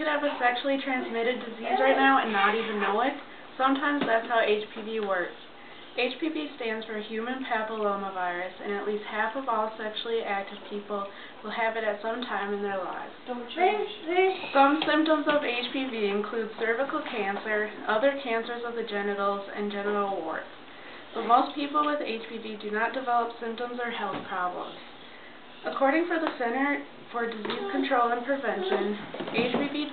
could have a sexually transmitted disease right now and not even know it. Sometimes that's how HPV works. HPV stands for human papillomavirus, and at least half of all sexually active people will have it at some time in their lives. Some symptoms of HPV include cervical cancer, other cancers of the genitals, and genital warts. But most people with HPV do not develop symptoms or health problems. According to the Center for Disease Control and Prevention, HPV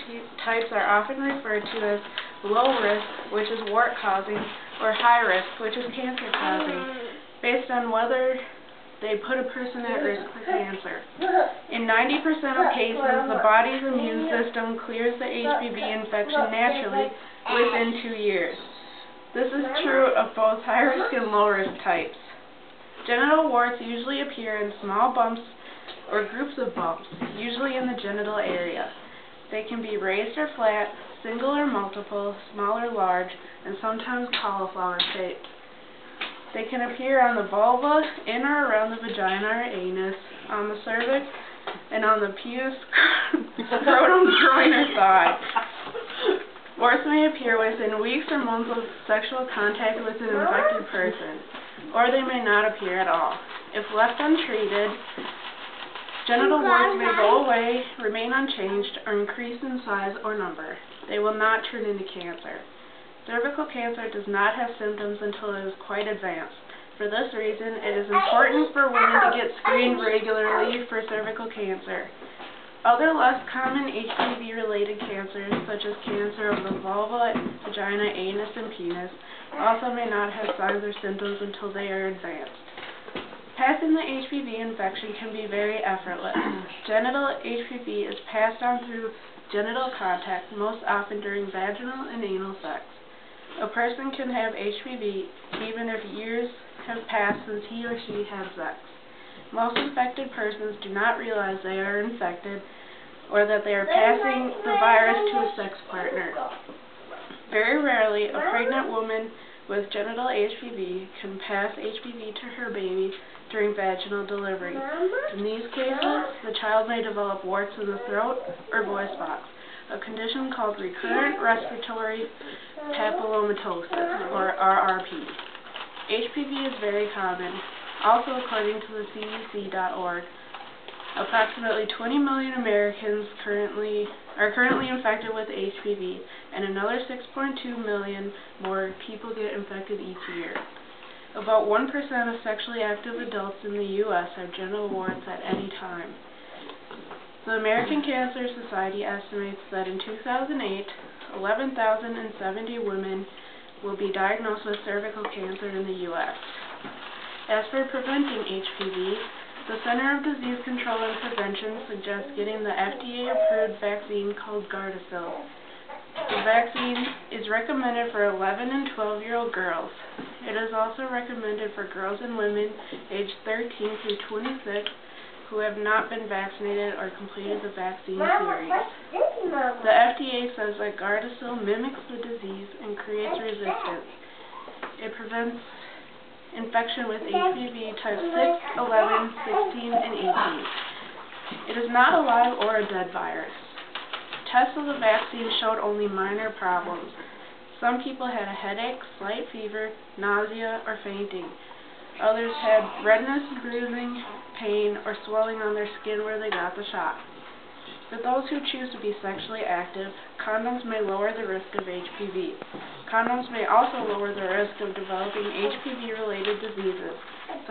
types are often referred to as low risk, which is wart-causing, or high risk, which is cancer-causing, based on whether they put a person at risk for cancer. In 90% of cases, the body's immune system clears the HPV infection naturally within 2 years. This is true of both high-risk and low-risk types. Genital warts usually appear in small bumps or groups of bumps, usually in the genital area. They can be raised or flat, single or multiple, small or large, and sometimes cauliflower-shaped. They can appear on the vulva, in or around the vagina or anus, on the cervix, and on the penis, scrotum, groin, or thigh. Warts may appear within weeks or months of sexual contact with an infected person, or they may not appear at all. If left untreated, genital warts may go away, remain unchanged, or increase in size or number. They will not turn into cancer. Cervical cancer does not have symptoms until it is quite advanced. For this reason, it is important for women to get screened regularly for cervical cancer. Other less common HPV-related cancers, such as cancer of the vulva, vagina, anus, and penis, also may not have signs or symptoms until they are advanced. Passing the HPV infection can be very effortless. Genital HPV is passed on through genital contact, most often during vaginal and anal sex. A person can have HPV even if years have passed since he or she had sex. Most infected persons do not realize they are infected or that they are passing the virus to a sex partner. Very rarely, a pregnant woman with genital HPV can pass HPV to her baby during vaginal delivery. In these cases, the child may develop warts in the throat or voice box, a condition called recurrent respiratory papillomatosis, or RRP. HPV is very common. Also, according to the CDC.org, approximately 20 million Americans are currently infected with HPV, and another 6.2 million more people get infected each year. About 1% of sexually active adults in the U.S. have genital warts at any time. The American Cancer Society estimates that in 2008, 11,070 women will be diagnosed with cervical cancer in the U.S. As for preventing HPV, the Center of Disease Control and Prevention suggests getting the FDA-approved vaccine called Gardasil. The vaccine is recommended for 11 and 12-year-old girls. It is also recommended for girls and women aged 13 through 26 who have not been vaccinated or completed the vaccine series. The FDA says that Gardasil mimics the disease and creates resistance. It prevents infection with HPV type 6, 11, 16, and 18. It is not a live or a dead virus. Tests of the vaccine showed only minor problems. Some people had a headache, slight fever, nausea, or fainting. Others had redness, bruising, pain, or swelling on their skin where they got the shot. For those who choose to be sexually active, condoms may lower the risk of HPV. Condoms may also lower the risk of developing HPV-related diseases,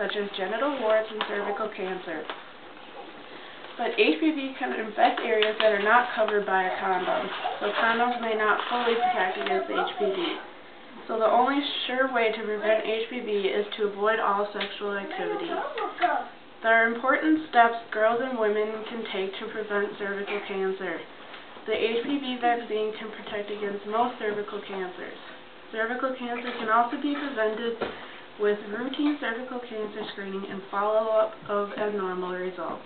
such as genital warts and cervical cancer. But HPV can infect areas that are not covered by a condom, so condoms may not fully protect against HPV. So the only sure way to prevent HPV is to avoid all sexual activity. There are important steps girls and women can take to prevent cervical cancer. The HPV vaccine can protect against most cervical cancers. Cervical cancer can also be prevented with routine cervical cancer screening and follow-up of abnormal results.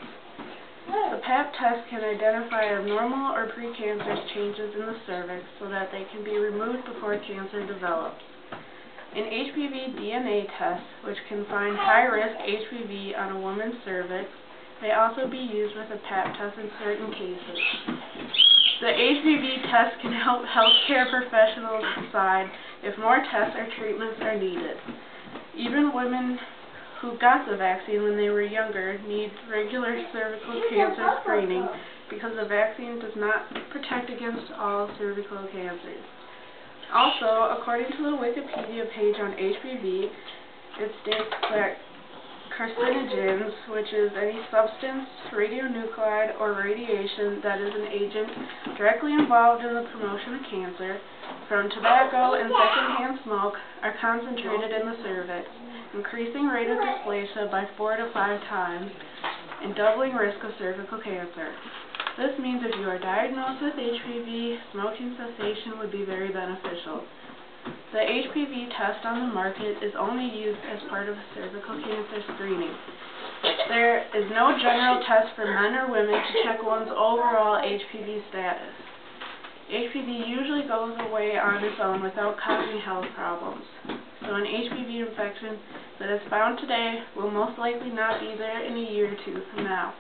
The Pap test can identify abnormal or precancerous changes in the cervix so that they can be removed before cancer develops. An HPV DNA test, which can find high-risk HPV on a woman's cervix, may also be used with a Pap test in certain cases. The HPV test can help healthcare professionals decide if more tests or treatments are needed. Even women who got the vaccine when they were younger need regular cervical cancer screening because the vaccine does not protect against all cervical cancers. Also, according to the Wikipedia page on HPV, it states that carcinogens, which is any substance, radionuclide, or radiation that is an agent directly involved in the promotion of cancer, from tobacco and secondhand smoke, are concentrated in the cervix, increasing rate of dysplasia by 4 to 5 times, and doubling risk of cervical cancer. This means if you are diagnosed with HPV, smoking cessation would be very beneficial. The HPV test on the market is only used as part of cervical cancer screening. There is no general test for men or women to check one's overall HPV status. HPV usually goes away on its own without causing health problems. So an HPV infection that is found today will most likely not be there in a year or two from now.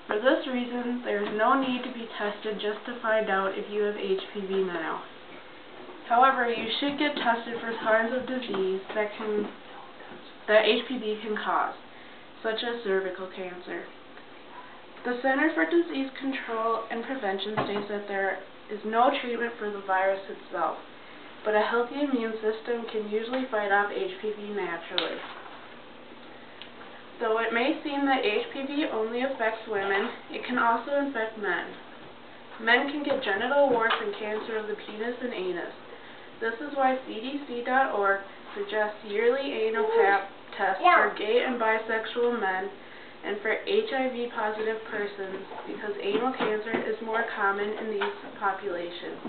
For this reason, there is no need to be tested just to find out if you have HPV now. However, you should get tested for signs of disease that HPV can cause, such as cervical cancer. The Center for Disease Control and Prevention states that there is no treatment for the virus itself, but a healthy immune system can usually fight off HPV naturally. Though it may seem that HPV only affects women, it can also infect men. Men can get genital warts and cancer of the penis and anus. This is why CDC.org suggests yearly anal pap tests for gay and bisexual men and for HIV-positive persons because anal cancer is more common in these populations.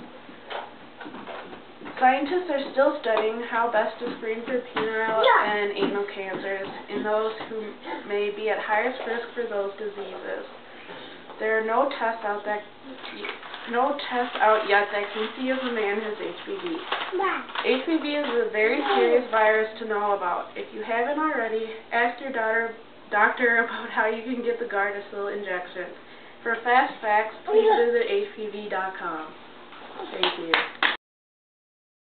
Scientists are still studying how best to screen for penile and anal cancers in those who may be at highest risk for those diseases. There are no tests out yet that can see if a man has HPV. HPV is a very serious virus to know about. If you haven't already, ask your doctor about how you can get the Gardasil injection. For fast facts, please visit hpv.com. Thank you.